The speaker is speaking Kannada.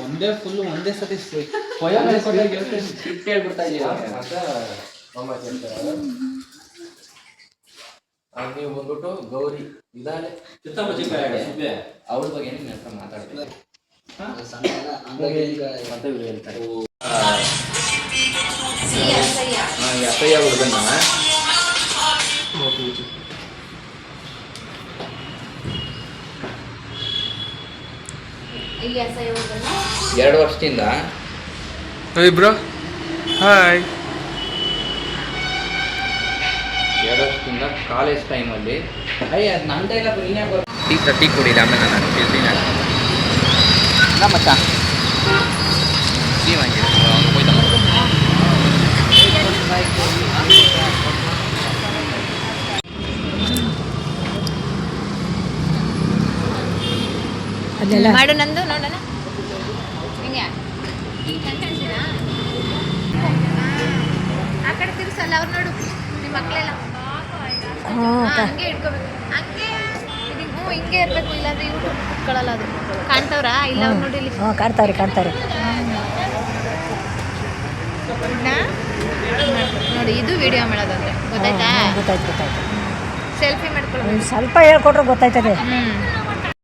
ಒಂದೇ ಫುಲ್ ಒಂದೇ ಸತಿ ಹೇಳ್ಬಿಡ್ತಾ ಇದೀರಾ ನೀವು ಬಂದ್ಬಿಟ್ಟು ಗೌರಿ ಇದಾಳೆ ಅವ್ರ ಬಗ್ಗೆ ನಿಮ್ಮ ಹತ್ರ ಮಾತಾಡ್ತಾರೆ ಮತ್ತೆ ಇವ್ರು ಹೇಳ್ತಾರೆ ಅಪ್ಪಯ್ಯ ಹುಡುಗನ್ನ 2 ವರ್ಷದಿಂದ ಬ್ರೋ ಹಾಯ್ 2 ವರ್ಷದಿಂದ ಕಾಲೇಜ್ ಟೈಮಲ್ಲಿ ಅದು ನಂದೆಲ್ಲ ಟೀ ಕುಡಿಲ್ಲ ಆಮೇಲೆ ನಾನು ತಿಳ್ತೀನಿ ಮಚ್ಚ ಟೀ ಮಾಡು ನಂದು ನೋಡೋಣ ಹಿಂಗೆ ಆ ಕಡೆ ತಿರ್ಸಲ್ಲ ಅವ್ರು ನೋಡು ನಿಮ್ಮ ಮಕ್ಕಳೆಲ್ಲ ಹಂಗೆ ಇಟ್ಕೋಬೇಕು ಹಂಗೆ ಹಿಂಗೆ ಇರ್ಬೇಕು ಇಲ್ಲಾಂದ್ರೆ ಇವ್ರು ಕುತ್ಕೊಳ್ಳಲ್ಲ ಅದು ಕಾಣ್ತವ್ರಾ ಇಲ್ಲ ಅವ್ರು ನೋಡಿ ಇಲ್ಲಿ ಕಾಣ್ತಾವ್ರಿ ನೋಡಿ ಇದು ವಿಡಿಯೋ ಮಾಡೋದಂದ್ರೆ ಗೊತ್ತಾಯ್ತಾ ಗೊತ್ತಾಯ್ತು ಸೆಲ್ಫಿ ಮಾಡ್ಕೊಳ್ಳೋದು ಸ್ವಲ್ಪ ಹೇಳ್ಕೊಟ್ರೆ ಗೊತ್ತಾಯ್ತದೆ